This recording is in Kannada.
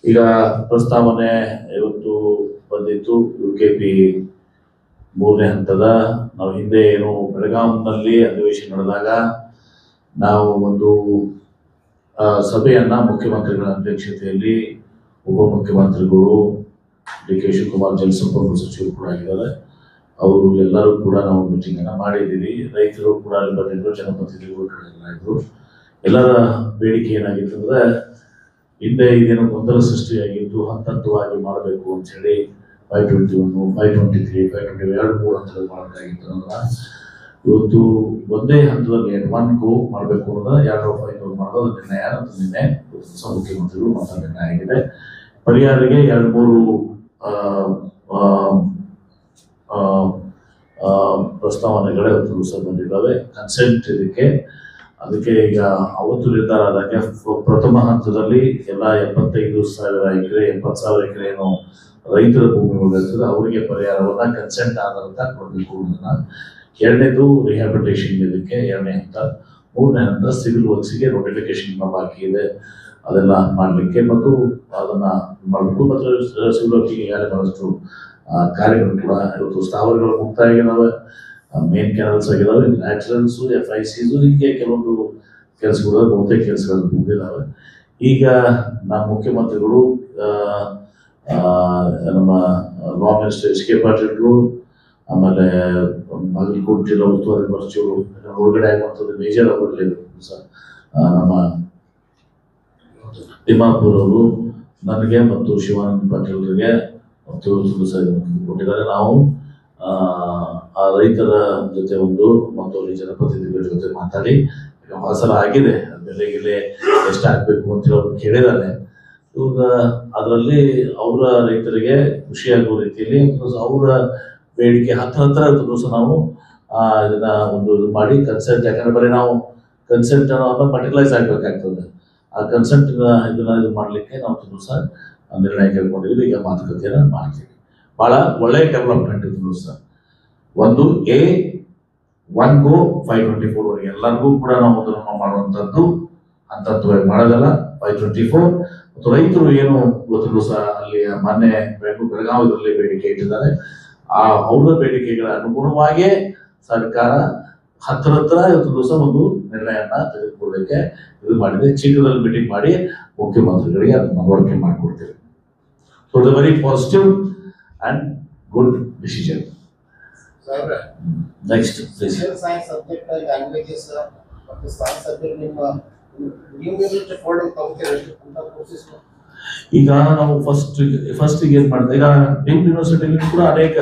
ಈಗ ಪ್ರಸ್ತಾವನೆ ಇವತ್ತು ಬಂದಿತ್ತು. UKP 3ನೇ ಹಂತದ ನಾವು ಹಿಂದೆ ಏನು ಬೆಳಗಾಂನಲ್ಲಿ ಅಧಿವೇಶನ ನಡೆದಾಗ ನಾವು ಒಂದು ಸಭೆಯನ್ನ ಮುಖ್ಯಮಂತ್ರಿಗಳ ಅಧ್ಯಕ್ಷತೆಯಲ್ಲಿ ಉಪಮುಖ್ಯಮಂತ್ರಿಗಳು DK ಶಿವಕುಮಾರ್ ಜಲಸಂಪನ್ಮೂಲ ಸಚಿವರು ಕೂಡ ಆಗಿದ್ದಾರೆ. ಅವರು ಎಲ್ಲರೂ ಕೂಡ ನಾವು ಮೀಟಿಂಗ್ ಅನ್ನ ಮಾಡಿದ್ದೀವಿ. ರೈತರು ಕೂಡ ಅಲ್ಲಿ ಬಂದಿದ್ರು, ಜನಪ್ರತಿನಿಧಿಗಳು ಇದ್ರು. ಎಲ್ಲರ ಬೇಡಿಕೆ ಏನಾಗಿತ್ತು ಅಂದ್ರೆ ಹಿಂದೆ ಇದೇನು ಗೊಂದಲ ಸೃಷ್ಟಿಯಾಗಿದ್ದು ಹಂತವಾಗಿ ಮಾಡಬೇಕು ಅಂತ ಹೇಳಿ 521, 523, 522 3 ಹಂತದಲ್ಲಿ ಮಾಡಬೇಕಾಗಿತ್ತು ಅನ್ನೋದನ್ನ ಇವತ್ತು ಒಂದೇ ಹಂತದಲ್ಲಿ 1 ಗೋ ಮಾಡಬೇಕು ಅನ್ನೋದ 2 ಮಾಡೋದು ನಿರ್ಣಯ ನಿನ್ನೆ ಮುಖ್ಯಮಂತ್ರಿಗಳು ಮಾತಾಡ ನಿರ್ಣಯ ಆಗಿದೆ. ಪರಿಹಾರಿಗೆ 2-3 ಪ್ರಸ್ತಾವನೆಗಳೇ ದಿವಸ ಬಂದಿದ್ದಾವೆ. ಕನ್ಸೆಂಟ್ ಅದಕ್ಕೆ ಈಗ ಅವತ್ತು ನಿರ್ಧಾರ ಆದಾಗ ಪ್ರಥಮ ಹಂತದಲ್ಲಿ ಎಲ್ಲ 75,000 ಎಕರೆ 70,000 ಎಕರೆ ಏನು ರೈತರ ಭೂಮಿಗಳಿರ್ತದೆ ಅವರಿಗೆ ಪರಿಹಾರವನ್ನ ಕನ್ಸೆಂಟ್ ಆಧಾರದ ಕೊಡಬೇಕು ಅನ್ನೋದನ್ನ. ಎರಡನೇದು ರಿಹ್ಯಾಬಿಲಿಟೇಷನ್ ಇದಕ್ಕೆ 2ನೇ ಹಂತ. 3ನೇ ಹಂತ ಸಿವಿಲ್ ವರ್ಕ್ಸ್ಗೆ ನೋಟಿಫಿಕೇಶನ್ ಬಾಕಿ ಇದೆ, ಅದೆಲ್ಲ ಮಾಡಲಿಕ್ಕೆ ಮತ್ತು ಅದನ್ನ ಮಾಡಬೇಕು. ಮತ್ತು ಸಿವಿಲ್ ವರ್ಕ್ಗೆ ಈಗಾಗಲೇ ಬಹಳಷ್ಟು ಕಾರ್ಯಗಳು ಕೂಡ ಇವತ್ತು ಸ್ಥಾವರಗಳು ಮುಕ್ತಾಯ ಆಗಿದ್ದಾವೆ, ಮೇನ್ ಕೆನಲ್ಸ್ ಆಗಿದ್ದಾವೆ, ನ್ಯಾಚುರಲ್ಸ್, FICs ಹೀಗೆ ಕೆಲವೊಂದು ಕೆಲಸಗಳು ಬಹುತೇಕ ಕೆಲಸಗಳು ಮುಗಿದಿದ್ದಾವೆ. ಈಗ ನಮ್ಮ ಮುಖ್ಯಮಂತ್ರಿಗಳು ನಮ್ಮ ಲಾ ಮಿನಿಸ್ಟರ್ HK ಪಾಟೀಲ್ರು, ಆಮೇಲೆ ಬಾಗಲಕೋಟೆ ಜಿಲ್ಲಾ ಉಸ್ತುವಾರಿ ಸಚಿವರು ಒಳಗಡೆ ಆಗುವಂಥದ್ದು ಮೇಜರ್ ಅವರಲ್ಲಿ ನಮ್ಮ ತಿಮ್ಮಾಪುರ್ ಅವರು ನನಗೆ ಮತ್ತು ಶಿವಾನಂದ ಪಾಟೀಲ್ರಿಗೆ ಕೊಟ್ಟಿದ್ದಾರೆ. ನಾವು ಆ ರೈತರ ಜೊತೆ ಮತ್ತು ಜನಪ್ರತಿನಿಧಿಗಳ ಜೊತೆ ಮಾತಾಡಿ ಸಲ ಆಗಿದೆ ಬೆಲೆಗೆ ಎಷ್ಟಾಗಬೇಕು ಅಂತೇಳಿ ಅವ್ರು ಕೇಳಿದ್ದಾರೆ. ಇವಾಗ ಅದರಲ್ಲಿ ಅವರ ರೈತರಿಗೆ ಖುಷಿಯಾಗುವ ರೀತಿಯಲ್ಲಿ ಅವರ ಬೇಡಿಕೆ ಹತ್ರ ದಿವಸ ನಾವು ಇದನ್ನ ಒಂದು ಇದು ಮಾಡಿ ಕನ್ಸೆಂಟ್, ಯಾಕಂದ್ರೆ ಬರೀ ನಾವು ಕನ್ಸೆಂಟ್ ಅನ್ನೋ ಪರ್ಟಿಕ್ಯುಲೈಸ್ ಆಗಬೇಕಾಗ್ತದೆ. ಆ ಕನ್ಸೆಂಟ್ ಇದನ್ನ ಇದು ಮಾಡಲಿಕ್ಕೆ ನಾವು ದಿವಸ ನಿರ್ಣಯ ಕೇಳ್ಕೊಂಡಿದ್ವಿ. ಈಗ ಮಾತುಕತೆಯನ್ನು ಮಾಡ್ತೀವಿ. ಬಹಳ ಒಳ್ಳೆಯ ಡೆವಲಪ್ಮೆಂಟ್ ಇದ್ರು ಸರ್. 1 ಗೋ 524 ಎಲ್ಲರಿಗೂ ಕೂಡ ನಾವು ಅದನ್ನು ಮಾಡುವಂಥದ್ದು ಹಂತವಾಗಿ ಮಾಡೋದಲ್ಲ. 524 ಮತ್ತು ರೈತರು ಏನು ಇವತ್ತು ದಿವಸ ಅಲ್ಲಿ ಮೊನ್ನೆ ಬೆಳಗಾವಿಯಲ್ಲಿ ಬೇಡಿಕೆ ಇಟ್ಟಿದ್ದಾರೆ, ಅವರ ಬೇಡಿಕೆಗಳ ಅನುಗುಣವಾಗಿಯೇ ಸರ್ಕಾರ ಹತ್ರ ಇವತ್ತು ದಿವಸ ಒಂದು ನಿರ್ಣಯನ ತೆಗೆದುಕೊಳ್ಳಲಿಕ್ಕೆ ಇದು ಮಾಡಿದೆ. ಶೀಘ್ರದಲ್ಲಿ ಮೀಟಿಂಗ್ ಮಾಡಿ ಮುಖ್ಯಮಂತ್ರಿಗಳಿಗೆ ಅದನ್ನ ಮನವರಿಕೆ ಮಾಡಿಕೊಡ್ತೇವೆ. So it's very positive and good decision. Next science subject ಆಗಿ ಲ್ಯಾಂಗ್ವೇಜಸ್ ಮತ್ತು ಸೈನ್ಸ್ ಸಬ್ಜೆಕ್ಟ್ ನಿಮ್ಮ ಯೂನಿವರ್ಸಿಟಿ ಫೋಲ್ಡ್ ತಗೋತೀರಿ ಅಂತ ಕೋರ್ಸಸ್. ಈಗ ನಾವು ಫಸ್ಟ್ ಏನ್ ಮಾಡ್ತೀವಿ, ಈಗ ಡೀಮ್ಡ್ ಯೂನಿವರ್ಸಿಟಿಯಲ್ಲಿ ಕೂಡ ಅನೇಕ